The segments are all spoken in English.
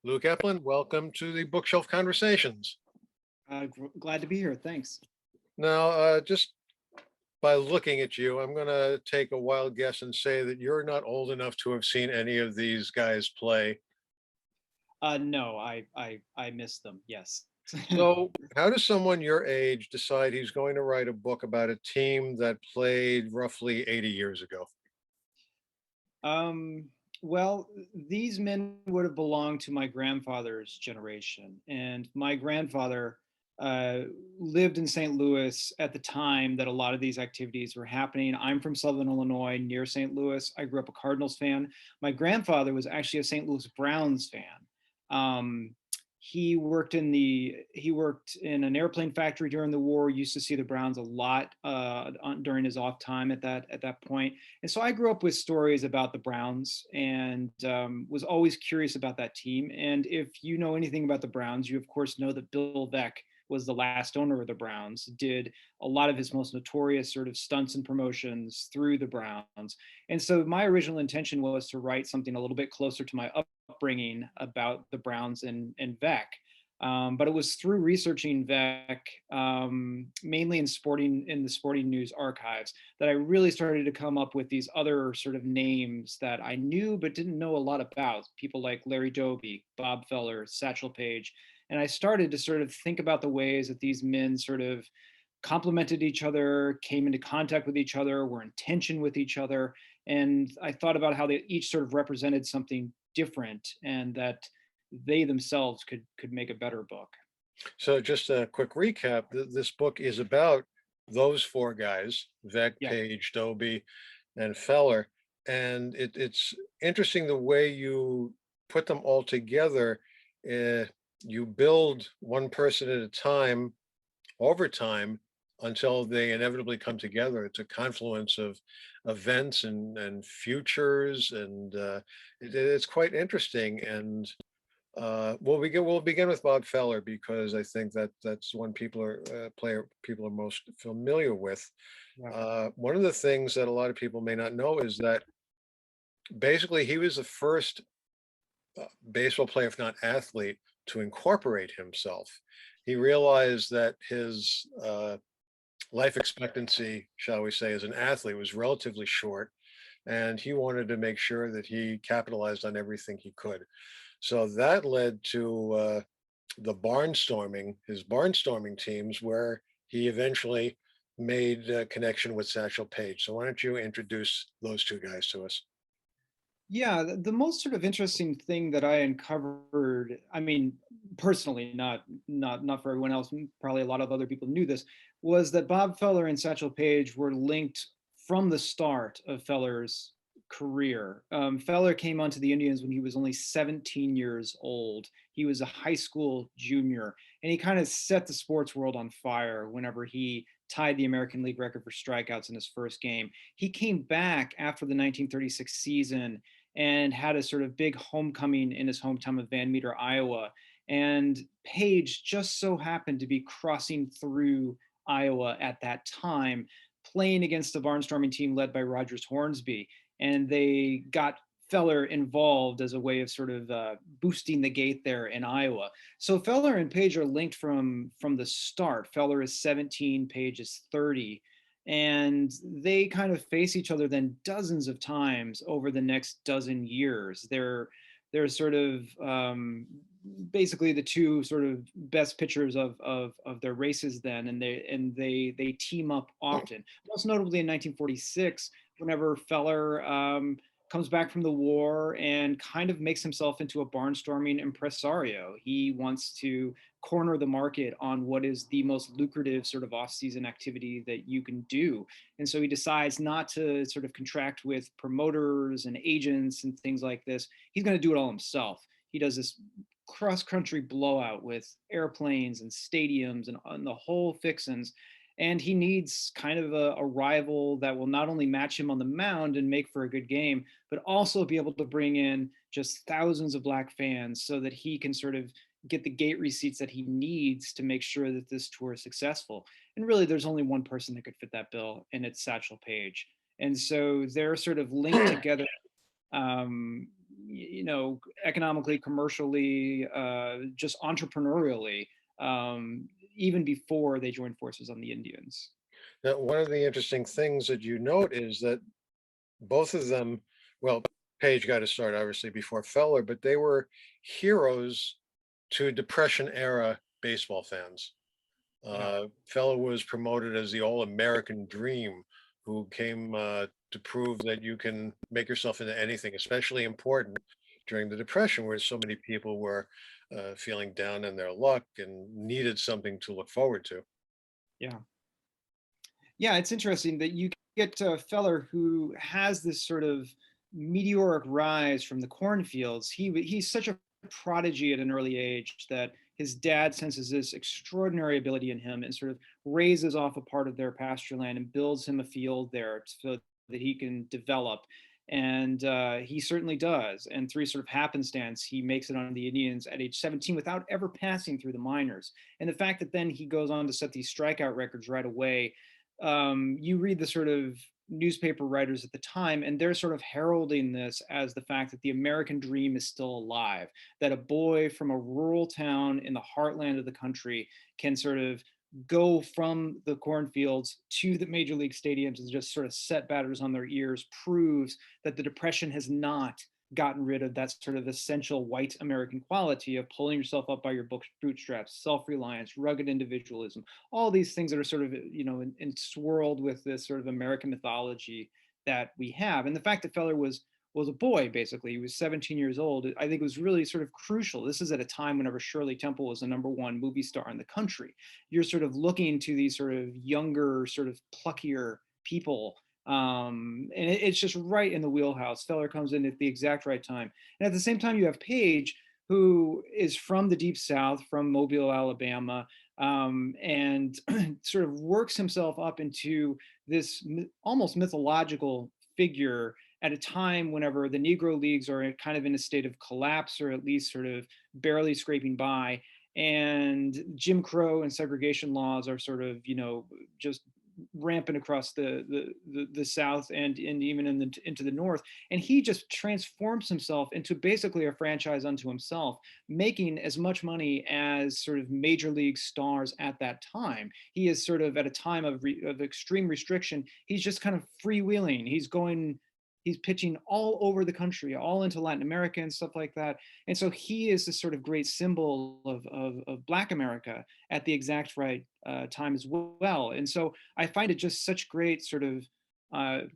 Luke Epplin, welcome to the Bookshelf Conversations. Glad to be here. Thanks. Now, just by looking at you, I'm going to take a wild guess and say that you're not old enough to have seen any of these guys play. No, I miss them. Yes. So, how does someone your age decide he's going to write a book about a team that played roughly 80 years ago? um, well, these men would have belonged to my grandfather's generation, and my grandfather uh, lived in St. Louis at the time that a lot of these activities were happening. I'm from Southern Illinois, near St. Louis. I grew up a Cardinals fan. My grandfather was actually a St. Louis Browns fan. Um, he worked in an airplane factory during the war. Used to see the Browns a lot during his off time at that point. And so I grew up with stories about the Browns and was always curious about that team. And if you know anything about the Browns, you of course know that Bill Veeck was the last owner of the Browns, did a lot of his most notorious sort of stunts and promotions through the Browns. And so my original intention was to write something a little bit closer to my upbringing about the Browns and Veeck. But it was through researching Veeck, mainly in the sporting news archives, that I really started to come up with these other sort of names that I knew but didn't know a lot about. People like Larry Doby, Bob Feller, Satchel Paige. And I started to sort of think about the ways that these men sort of complemented each other, came into contact with each other, were in tension with each other. And I thought about how they each sort of represented something different and that they themselves could make a better book. So, just a quick recap, this book is about those four guys, Veck, Yeah. Page, Doby, and Feller. And it's interesting the way you put them all together. Uh, you build one person at a time over time until they inevitably come together. It's a confluence of events and futures, and it's quite interesting. And we'll begin with Bob Feller because I think that that's one people are most familiar with. Yeah. One of the things that a lot of people may not know is that basically he was the first baseball player, if not athlete, to incorporate himself. He realized that his life expectancy, shall we say, as an athlete was relatively short, and he wanted to make sure that he capitalized on everything he could. So that led to his barnstorming teams, where he eventually made a connection with Satchel Paige. So why don't you introduce those two guys to us? Yeah, the most sort of interesting thing that I uncovered, I mean, personally, not for everyone else, probably a lot of other people knew this, was that Bob Feller and Satchel Paige were linked from the start of Feller's career. Feller came onto the Indians when he was only 17 years old. He was a high school junior, and he kind of set the sports world on fire whenever he tied the American League record for strikeouts in his first game. He came back after the 1936 season and had a sort of big homecoming in his hometown of Van Meter, Iowa. And Page just so happened to be crossing through Iowa at that time, playing against a barnstorming team led by Rogers Hornsby. And they got Feller involved as a way of sort of boosting the gate there in Iowa. So Feller and Page are linked from the start. Feller is 17, Page is 30, and they kind of face each other then dozens of times over the next dozen years. They're sort of basically the two sort of best pitchers of their races then, and they team up often. Most notably in 1946, whenever Feller comes back from the war and kind of makes himself into a barnstorming impresario. He wants to corner the market on what is the most lucrative sort of off-season activity that you can do. And so he decides not to sort of contract with promoters and agents and things like this. He's going to do it all himself. He does this cross-country blowout with airplanes and stadiums and the whole fixins. And he needs kind of a rival that will not only match him on the mound and make for a good game, but also be able to bring in just thousands of black fans so that he can sort of get the gate receipts that he needs to make sure that this tour is successful. And really, there's only one person that could fit that bill, and it's Satchel Paige. And so they're sort of linked together, um, economically, commercially, just entrepreneurially, even before they joined forces on the Indians. Now, one of the interesting things that you note is that both of them, well, Page got to start obviously before Feller, but they were heroes to Depression era baseball fans. Yeah. Feller was promoted as the all-American dream, who came to prove that you can make yourself into anything, especially important during the Depression, where so many people were feeling down in their luck and needed something to look forward to. Yeah. Yeah, it's interesting that you get Feller, who has this sort of meteoric rise from the cornfields. He's such a prodigy at an early age that his dad senses this extraordinary ability in him and sort of raises off a part of their pasture land and builds him a field there so that he can develop. And he certainly does. And through sort of happenstance, he makes it on the Indians at age 17 without ever passing through the minors. And the fact that then he goes on to set these strikeout records right away, you read the sort of newspaper writers at the time, and they're sort of heralding this as the fact that the American dream is still alive, that a boy from a rural town in the heartland of the country can sort of go from the cornfields to the major league stadiums and just sort of set batters on their ears proves that the Depression has not gotten rid of that sort of essential white American quality of pulling yourself up by your bootstraps, self-reliance, rugged individualism, all these things that are sort of, swirled with this sort of American mythology that we have. And the fact that Feller was a boy, basically, he was 17 years old, I think was really sort of crucial. This is at a time whenever Shirley Temple was the #1 movie star in the country. You're sort of looking to these sort of younger, sort of pluckier people, and it's just right in the wheelhouse. Feller comes in at the exact right time, and at the same time, you have Page, who is from the deep South, from Mobile, Alabama, and sort of works himself up into this almost mythological figure at a time whenever the Negro Leagues are kind of in a state of collapse, or at least sort of barely scraping by. And Jim Crow and segregation laws are sort of, just rampant across the South and even into the North. And he just transforms himself into basically a franchise unto himself, making as much money as sort of major league stars at that time. He is sort of at a time of extreme restriction. He's just kind of freewheeling. He's pitching all over the country, all into Latin America and stuff like that. And so he is this sort of great symbol of Black America at the exact right time as well. And so I find it just such great sort of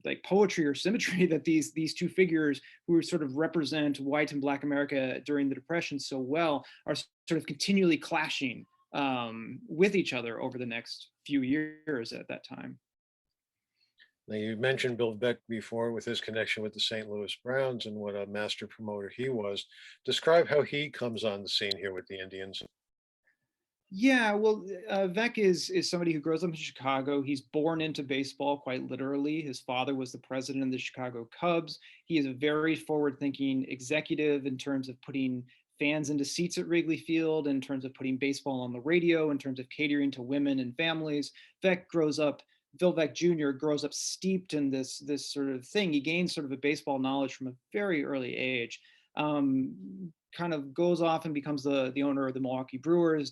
like poetry or symmetry that these two figures who sort of represent white and Black America during the Depression so well are sort of continually clashing with each other over the next few years at that time. Now, you mentioned Bill Beck before with his connection with the St. Louis Browns and what a master promoter he was. Describe how he comes on the scene here with the Indians. Yeah, well, Vec is somebody who grows up in Chicago. He's born into baseball, quite literally. His father was the president of the Chicago Cubs. He is a very forward-thinking executive in terms of putting fans into seats at Wrigley Field, in terms of putting baseball on the radio, in terms of catering to women and families. Vec grows up. Phil Vec Jr. grows up steeped in this sort of thing. He gains sort of a baseball knowledge from a very early age. Kind of goes off and becomes the owner of the Milwaukee Brewers.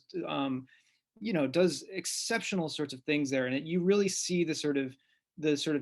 Does exceptional sorts of things there, and you really see the sort of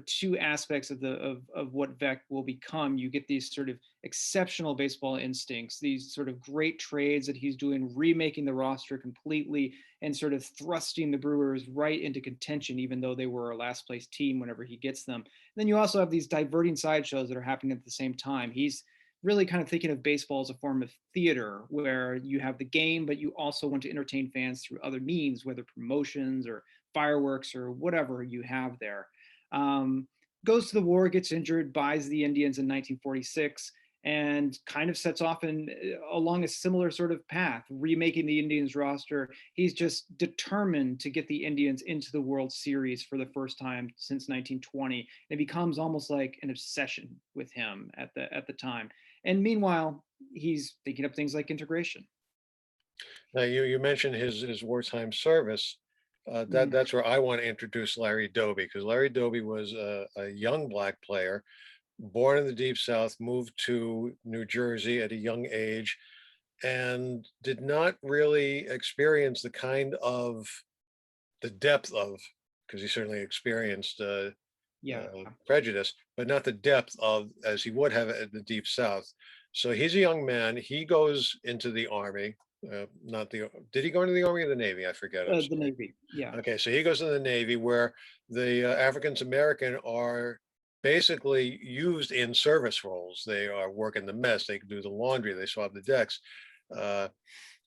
two aspects of what Vec will become. You get these sort of exceptional baseball instincts, these sort of great trades that he's doing, remaking the roster completely and sort of thrusting the Brewers right into contention, even though they were a last place team whenever he gets them. And then you also have these diverting sideshows that are happening at the same time. He's really kind of thinking of baseball as a form of theater where you have the game, but you also want to entertain fans through other means, whether promotions or fireworks or whatever you have there. Um, Goes to the war, gets injured, buys the Indians in 1946, and kind of sets off along a similar sort of path, remaking the Indians roster. He's just determined to get the Indians into the World Series for the first time since 1920. It becomes almost like an obsession with him at the time. And meanwhile, he's thinking of things like integration. Now, you mentioned his wartime service. That's where I want to introduce Larry Doby, because Larry Doby was a young Black player born in the Deep South, moved to New Jersey at a young age, and did not really experience the kind of the depth of, because he certainly experienced Yeah. prejudice, but not the depth of as he would have in the Deep South. So he's a young man. He goes into the army. Not the. Did he go into the army or the navy? I forget. I'm The sorry. Navy. Yeah. Okay, so he goes to the Navy, where the Africans American are basically used in service roles. They are working the mess. They can do the laundry. They swab the decks. Uh,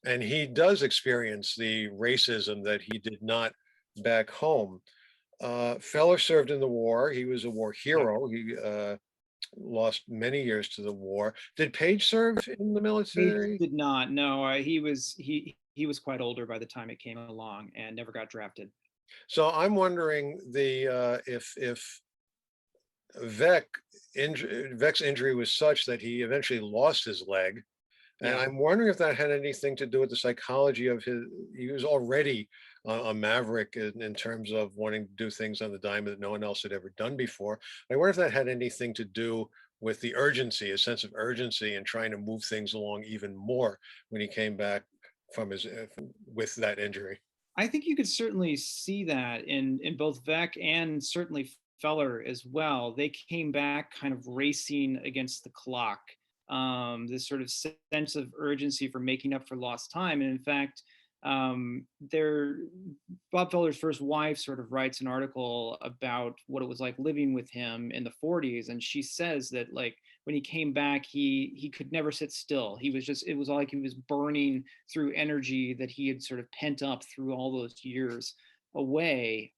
and he does experience the racism that he did not back home. Feller served in the war. He was a war Yeah. hero. He lost many years to the war. Did Page serve in the He military? did not. No, he was quite older by the time it came along and never got drafted. So I'm wondering the if Vec Vec's injury was such that he eventually lost his leg. And Yeah. I'm wondering if that had anything to do with the psychology of his. He was already a maverick in terms of wanting to do things on the dime that no one else had ever done before. I wonder if that had anything to do with the urgency, a sense of urgency, and trying to move things along even more when he came back from his with that injury. I think you could certainly see that in both Vec and certainly Feller as well. They came back kind of racing against the clock. This sort of sense of urgency for making up for lost time. And in fact, their Bob Feller's first wife sort of writes an article about what it was like living with him in the 40s, and she says that like when he came back, he could never sit still. He was just, it was like he was burning through energy that he had sort of pent up through all those years away.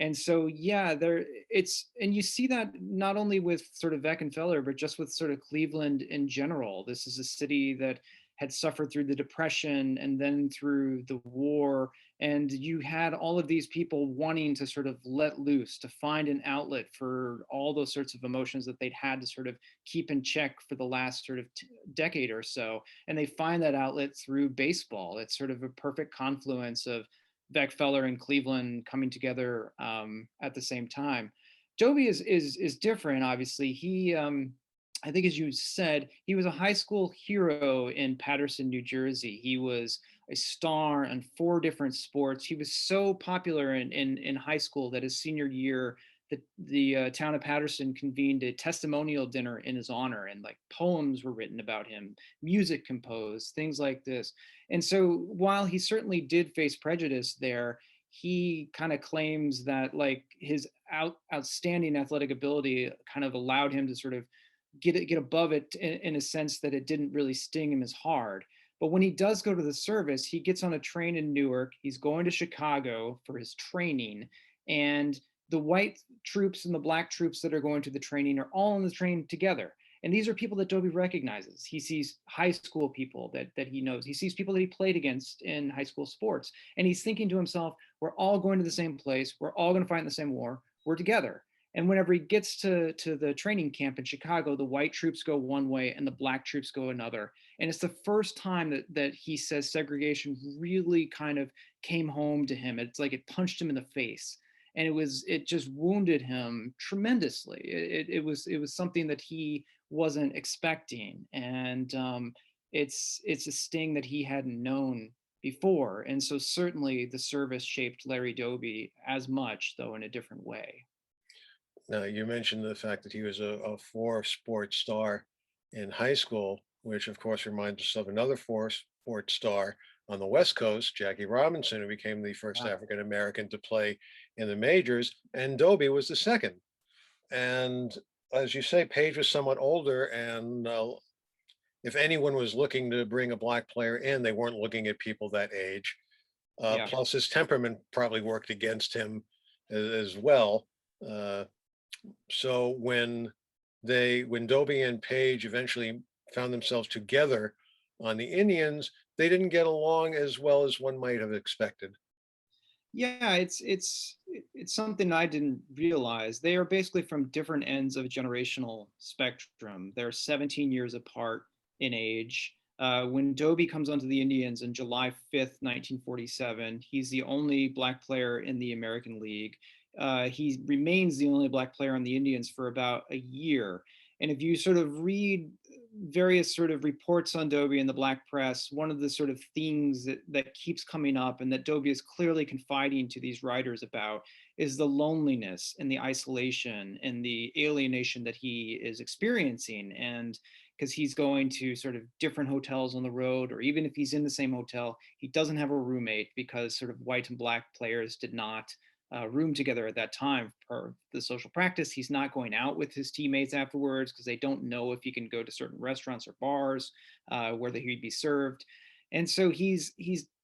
And so yeah, there it's, and you see that not only with sort of Beck and Feller, but just with sort of Cleveland in general. This is a city that had suffered through the depression and then through the war, and you had all of these people wanting to sort of let loose, to find an outlet for all those sorts of emotions that they'd had to sort of keep in check for the last sort of decade or so, and they find that outlet through baseball. It's sort of a perfect confluence of Beck, Feller, and Cleveland coming together at the same time. Doby is different. Obviously, he I think, as you said, he was a high school hero in Paterson, New Jersey. He was a star in four different sports. He was so popular in high school that his senior year, the town of Paterson convened a testimonial dinner in his honor, and like poems were written about him, music composed, things like this. And so while he certainly did face prejudice there, he kind of claims that like his outstanding athletic ability kind of allowed him to sort of get above it in a sense that it didn't really sting him as hard. But when he does go to the service, he gets on a train in Newark. He's going to Chicago for his training, and the white troops and the black troops that are going to the training are all on the train together. And these are people that Dobie recognizes. He sees high school people that he knows. He sees people that he played against in high school sports. And he's thinking to himself, we're all going to the same place. We're all going to fight in the same war. We're together. And whenever he gets to the training camp in Chicago, the white troops go one way and the black troops go another. And it's the first time that he says segregation really kind of came home to him. It's like it punched him in the face. And it just wounded him tremendously. It was something that he wasn't expecting. And it's a sting that he hadn't known before. And so certainly the service shaped Larry Doby as much, though in a different way. Now, you mentioned the fact that he was a four sport star in high school, which of course reminds us of another four sport star on the West Coast, Jackie Robinson, who became the first Yeah. African American to play in the majors, and Doby was the second. And as you say, Page was somewhat older, and if anyone was looking to bring a black player in, they weren't looking at people that age. Yeah. Plus, his temperament probably worked against him as well. Uh, so when Dobie and Page eventually found themselves together on the Indians, they didn't get along as well as one might have expected. Yeah, it's something I didn't realize. They are basically from different ends of a generational spectrum. They're 17 years apart in age. When Doby comes onto the Indians on July 5th, 1947, he's the only black player in the American League. he remains the only black player on the Indians for about a year. And if you sort of read various sort of reports on Dobie in the black press, one of the sort of themes that keeps coming up and that Dobie is clearly confiding to these writers about is the loneliness and the isolation and the alienation that he is experiencing. And because he's going to sort of different hotels on the road, or even if he's in the same hotel, he doesn't have a roommate because sort of white and black players did not room together at that time per the social practice. He's not going out with his teammates afterwards because they don't know if he can go to certain restaurants or bars where he'd be served. And so he's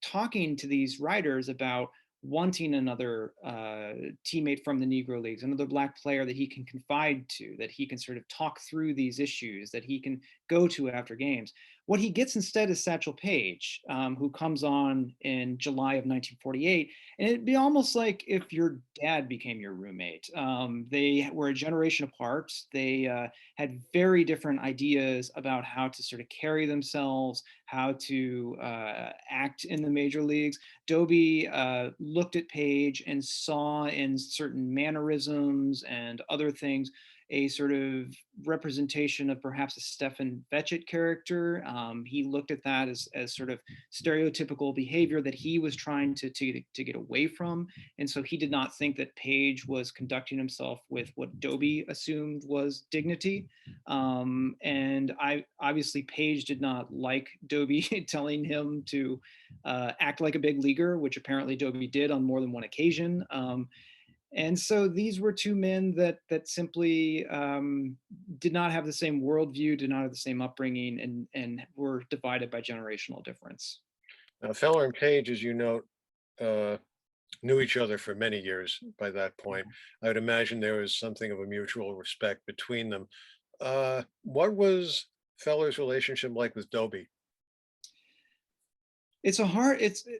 talking to these writers about wanting another teammate from the Negro Leagues, another black player that he can confide to, that he can sort of talk through these issues, that he can go to after games. What he gets instead is Satchel Paige, who comes on in July of 1948. And it'd be almost like if your dad became your roommate. They were a generation apart. They had very different ideas about how to sort of carry themselves, how to act in the major leagues. Dobie looked at Paige and saw in certain mannerisms and other things a sort of representation of perhaps a Stefan Fetchit character. He looked at that as sort of stereotypical behavior that he was trying to get away from. And so he did not think that Paige was conducting himself with what Dobie assumed was dignity. And I obviously Paige did not like Dobie telling him to act like a big leaguer, which apparently Dobie did on more than one occasion. And so these were two men that simply did not have the same worldview, did not have the same upbringing, and were divided by generational difference. Now, Feller and Page, as you note, uh, knew each other for many years by that point. I would imagine there was something of a mutual respect between them. What was Feller's relationship like with Dobie? It's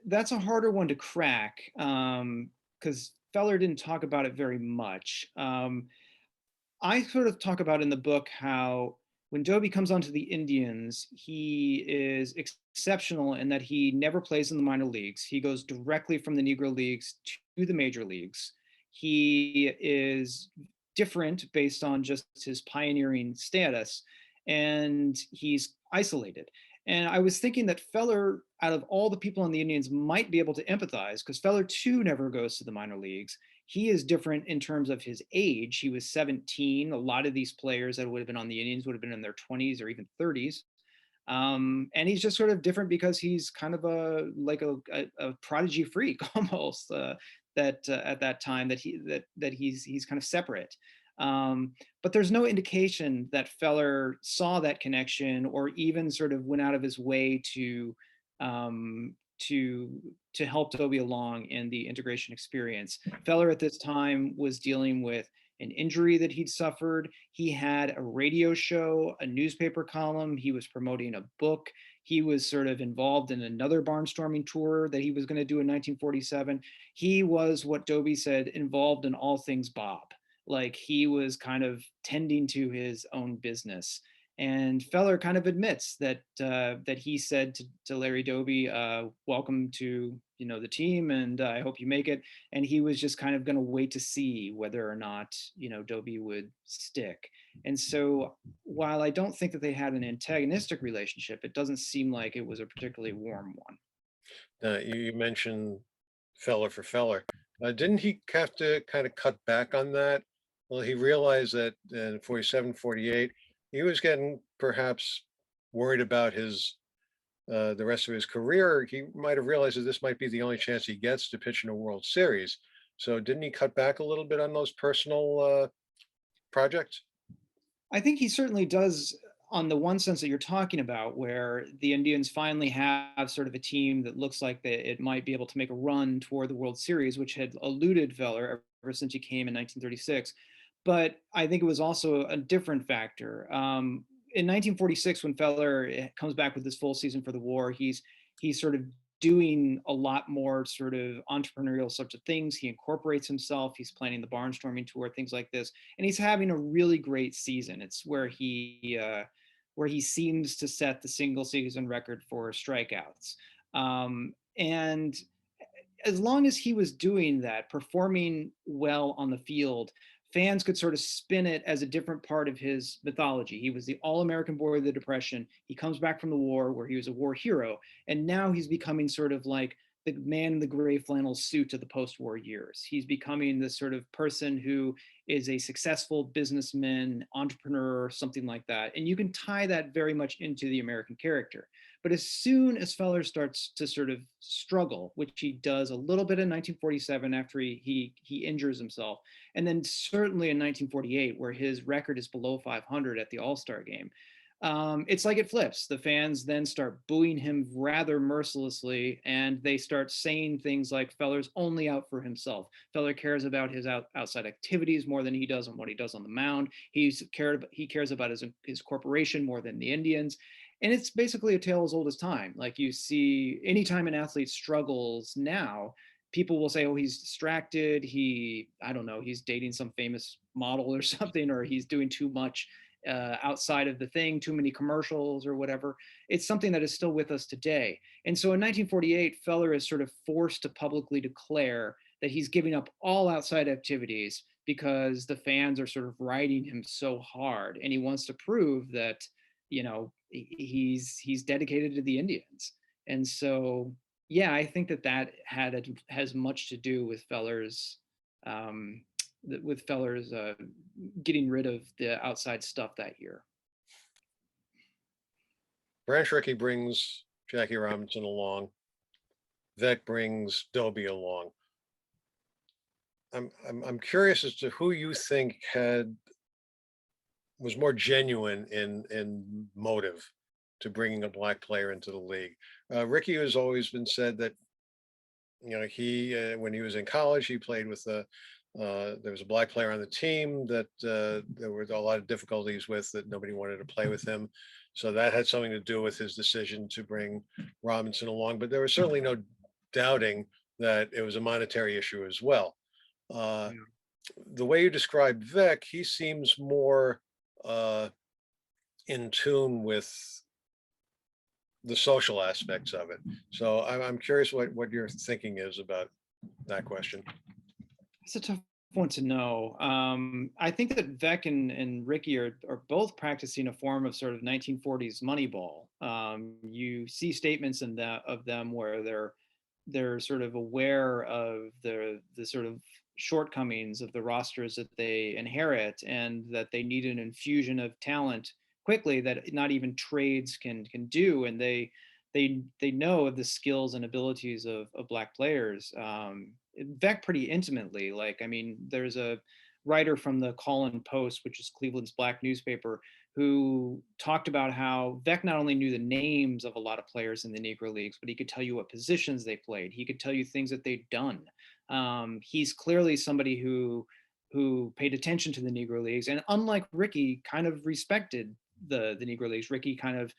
that's a harder one to crack because Feller didn't talk about it very much. I sort of talk about in the book how when Dobie comes onto the Indians, he is exceptional in that he never plays in the minor leagues. He goes directly from the Negro Leagues to the major leagues. He is different based on just his pioneering status, and he's isolated. And I was thinking that Feller, out of all the people on the Indians, might be able to empathize because Feller too never goes to the minor leagues. He is different in terms of his age. He was 17. A lot of these players that would have been on the Indians would have been in their 20s or even 30s. And he's just sort of different because he's kind of a prodigy freak almost that at that time that he's kind of separate. But there's no indication that Feller saw that connection or even sort of went out of his way um, to to help Dobie along in the integration experience. Feller at this time was dealing with an injury that he'd suffered. He had a radio show, a newspaper column. He was promoting a book. He was sort of involved in another barnstorming tour that he was going to do in 1947. He was what Dobie said, involved in all things Bob. Like he was kind of tending to his own business. And Feller kind of admits that he said to Larry Dobie, "Welcome to the team, and I hope you make it." And he was just kind of going to wait to see whether or not Dobie would stick. And so while I don't think that they had an antagonistic relationship, it doesn't seem like it was a particularly warm one. You mentioned Feller for Feller. Didn't he have to kind of cut back on that? Well, he realized that in 47, 48, he was getting perhaps worried about the rest of his career. He might have realized that this might be the only chance he gets to pitch in a World Series. So didn't he cut back a little bit on those personal projects? I think he certainly does on the one sense that you're talking about, where the Indians finally have sort of a team that looks like it might be able to make a run toward the World Series, which had eluded Feller ever since he came in 1936. But I think it was also a different factor. In 1946, when Feller comes back with this full season for the war, he's sort of doing a lot more sort of entrepreneurial sorts of things. He incorporates himself. He's planning the barnstorming tour, things like this, and he's having a really great season. It's where he seems to set the single season record for strikeouts. And as long as he was doing that, performing well on the field, fans could sort of spin it as a different part of his mythology. He was the all-American boy of the Depression. He comes back from the war where he was a war hero, and now he's becoming sort of like the man in the gray flannel suit of the post-war years. He's becoming this sort of person who is a successful businessman, entrepreneur, something like that. And you can tie that very much into the American character. But as soon as Feller starts to sort of struggle, which he does a little bit in 1947 after he injures himself, and then certainly in 1948 where his record is below 500 at the All-Star game, it's like it flips. The fans then start booing him rather mercilessly, and they start saying things like Feller's only out for himself. Feller cares about his outside activities more than he does on what he does on the mound. He cares about his corporation more than the Indians. And it's basically a tale as old as time. Like you see, anytime an athlete struggles now, people will say, oh, he's distracted. I don't know, he's dating some famous model or something, or he's doing too much outside of the thing, too many commercials or whatever. It's something that is still with us today. And so in 1948, Feller is sort of forced to publicly declare that he's giving up all outside activities because the fans are sort of riding him so hard. And he wants to prove that, he's dedicated to the Indians. And so, yeah, I think that has much to do with Feller's um, getting rid of the outside stuff that year. Branch Rickey brings Jackie Robinson along. Vec brings Dobie along. I'm curious as to who you think was more genuine in motive to bringing a black player into the league. Ricky has always been said that he when he was in college he played with there was a black player on the team that there were a lot of difficulties with, that nobody wanted to play with him. So that had something to do with his decision to bring Robinson along. But there was certainly no doubting that it was a monetary issue as well. Uh, Yeah. the way you described Vic, he seems more uh, in tune with the social aspects of it. So I'm curious what your thinking is about that question. It's a tough one to know. I think that Vec and Ricky are both practicing a form of sort of 1940s Moneyball. You see statements of them where they're sort of aware of the sort of shortcomings of the rosters that they inherit, and that they need an infusion of talent quickly that not even trades can do. And they know of the skills and abilities of black players. Vec pretty intimately. Like, I mean, there's a writer from the Call Post, which is Cleveland's black newspaper, who talked about how Vec not only knew the names of a lot of players in the Negro Leagues, but he could tell you what positions they played. He could tell you things that they'd done. He's clearly somebody who paid attention to the Negro Leagues, and unlike Ricky, kind of respected the Negro Leagues. Ricky kind of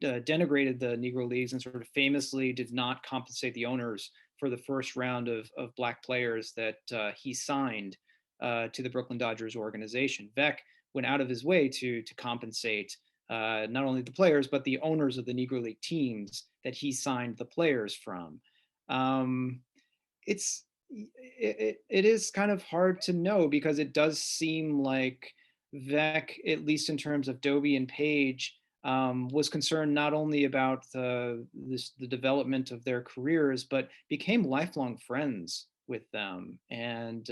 denigrated the Negro Leagues and sort of famously did not compensate the owners for the first round of black players that he signed to the Brooklyn Dodgers organization. Vec went out of his way to compensate not only the players, but the owners of the Negro League teams that he signed the players from. Um, it's it is kind of hard to know, because it does seem like Vec, at least in terms of Dobie and Page, was concerned not only about the development of their careers, but became lifelong friends with them, and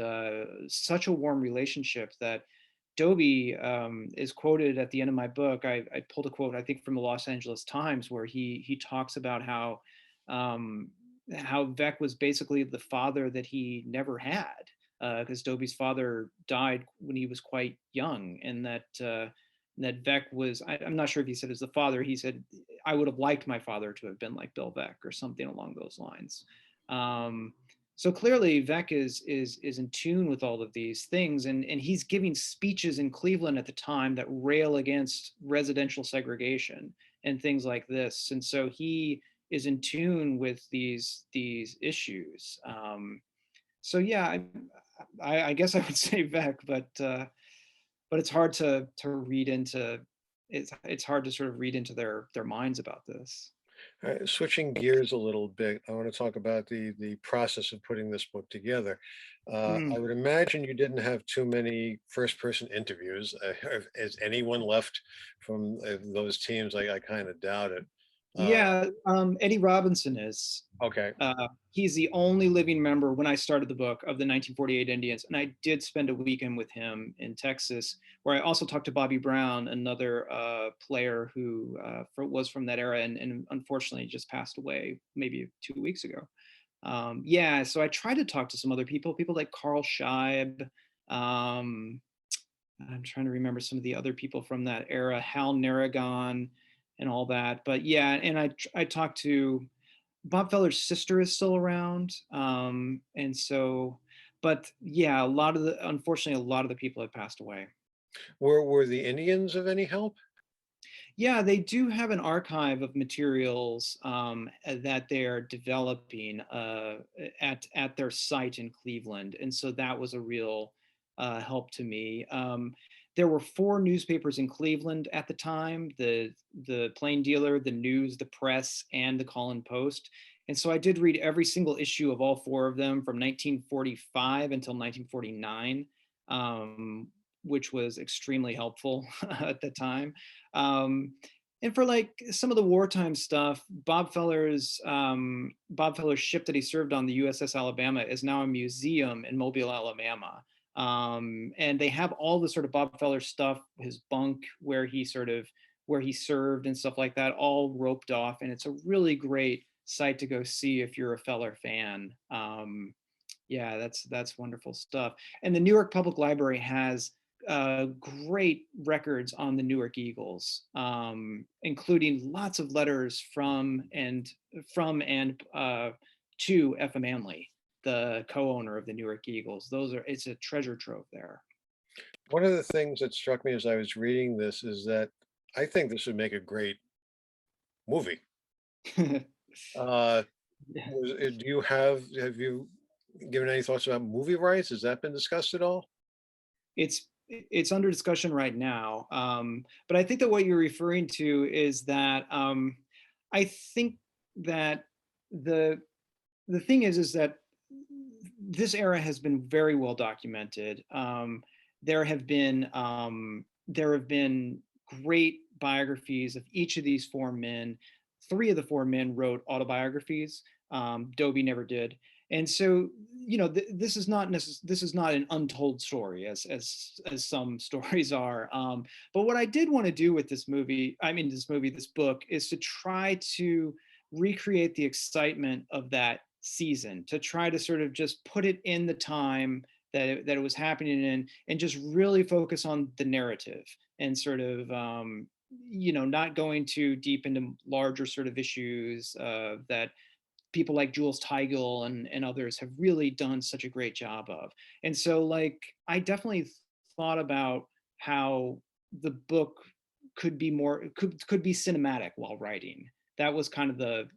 such a warm relationship that Dobie is quoted at the end of my book. I pulled a quote, I think, from the Los Angeles Times, where he talks about um, how Vec was basically the father that he never had, because Dobie's father died when he was quite young, and that Vec was, I'm not sure if he said as the father, he said, I would have liked my father to have been like Bill Vec or something along those lines. So clearly Vec is in tune with all of these things, and he's giving speeches in Cleveland at the time that rail against residential segregation and things like this. And so he is in tune with these issues. So yeah, I guess I would say Vec, but it's hard to read into, it's hard to sort of read into their minds about this. Switching gears a little bit, I want to talk about the process of putting this book together. Mm. I would imagine you didn't have too many first-person interviews. Has anyone left from those teams? I kind of doubt it. Uh, Yeah, Eddie Robinson is. okay, He's the only living member when I started the book of the 1948 Indians, and I did spend a weekend with him in Texas, where I also talked to Bobby Brown, another player who was from that era, and unfortunately just passed away maybe 2 weeks ago. Yeah, so I tried to talk to some other people, people like Carl Scheib. Um, I'm trying to remember some of the other people from that era, Hal Narragon, and all that. But yeah, and I talked to Bob Feller's sister is still around, and so, but yeah, a lot of the unfortunately a lot of the people have passed away. were the Indians of any help? Yeah, they do have an archive of materials that they're developing at their site in Cleveland, and so that was a real help to me. There were four newspapers in Cleveland at the time: the Plain Dealer, the News, the Press, and the Call Post. And so I did read every single issue of all four of them from 1945 until 1949, which was extremely helpful at the time. Um, and for like some of the wartime stuff, Bob Feller's ship that he served on, the USS Alabama, is now a museum in Mobile, Alabama. And they have all the sort of Bob Feller stuff, his bunk where he served and stuff like that, all roped off, and it's a really great site to go see if you're a Feller fan. Yeah, that's wonderful stuff. And the New York Public Library has great records on the Newark Eagles, including lots of letters from and to F. M. Manley, the co-owner of the Newark Eagles. It's a treasure trove there. One of the things that struck me as I was reading this is that I think this would make a great movie. Uh, do you have you given any thoughts about movie rights? Has that been discussed at all? It's under discussion right now, but I think that what you're referring to is that I think that the the thing is that this era has been very well documented. There have been great biographies of each of these four men. Three of the four men wrote autobiographies. Dobie never did, and so this is not an untold story as some stories are. But what I did want to do with this book, is to try to recreate the excitement of that season, to try to sort of just put it in the time that it was happening in, and just really focus on the narrative, and sort of not going too deep into larger sort of issues that people like Jules Teigel and others have really done such a great job of. And so like I definitely thought about how the book could be cinematic while writing. That was kind of the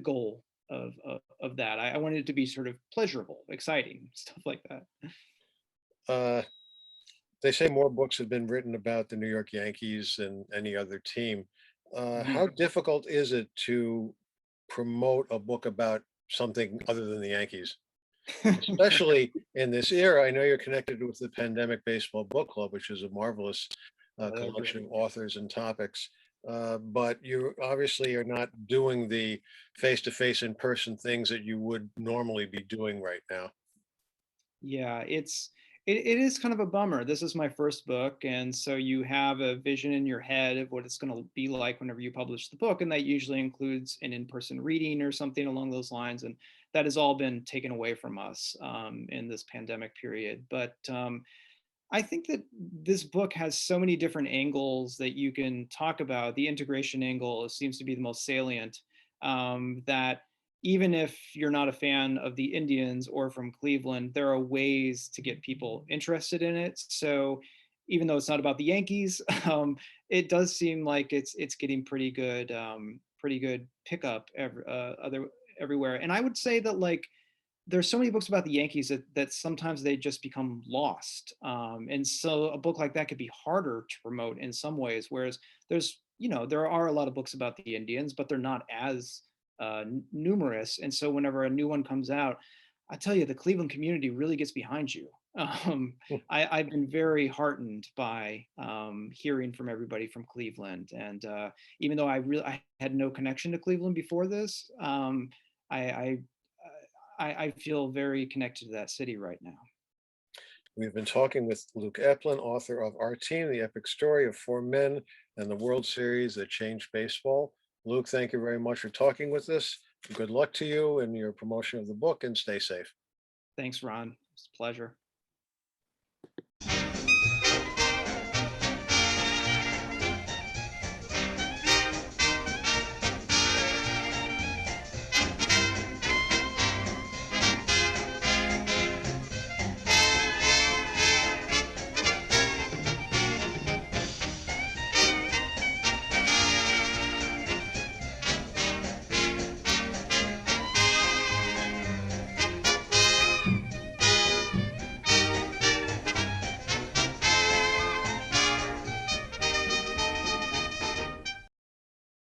goal of that. I wanted it to be sort of pleasurable, exciting, stuff like that. Uh, they say more books have been written about the New York Yankees than any other team. How Mhm. difficult is it to promote a book about something other than the Yankees? Especially in this era, I know you're connected with the Pandemic Baseball Book Club, which is a marvelous They're collection great. of authors and topics. But you obviously are not doing the face-to-face, in-person things that you would normally be doing right now. Yeah, it is kind of a bummer. This is my first book, and so you have a vision in your head of what it's going to be like whenever you publish the book, and that usually includes an in-person reading or something along those lines. And that has all been taken away from us in this pandemic period. But I think that this book has so many different angles that you can talk about. The integration angle seems to be the most salient. That even if you're not a fan of the Indians or from Cleveland, there are ways to get people interested in it. So even though it's not about the Yankees, it does seem like it's getting pretty good pickup everywhere. And I would say that like there's so many books about the Yankees that sometimes they just become lost. And so a book like that could be harder to promote in some ways. Whereas there are a lot of books about the Indians, but they're not as numerous. And so whenever a new one comes out, I tell you, the Cleveland community really gets behind you. Um, I've been very heartened by hearing from everybody from Cleveland, and even though I had no connection to Cleveland before this, I, I I feel very connected to that city right now. We've been talking with Luke Epplin, author of Our Team, the epic story of four men and the World Series that changed baseball. Luke, thank you very much for talking with us. Good luck to you in your promotion of the book and stay safe. Thanks, Ron. It's a pleasure.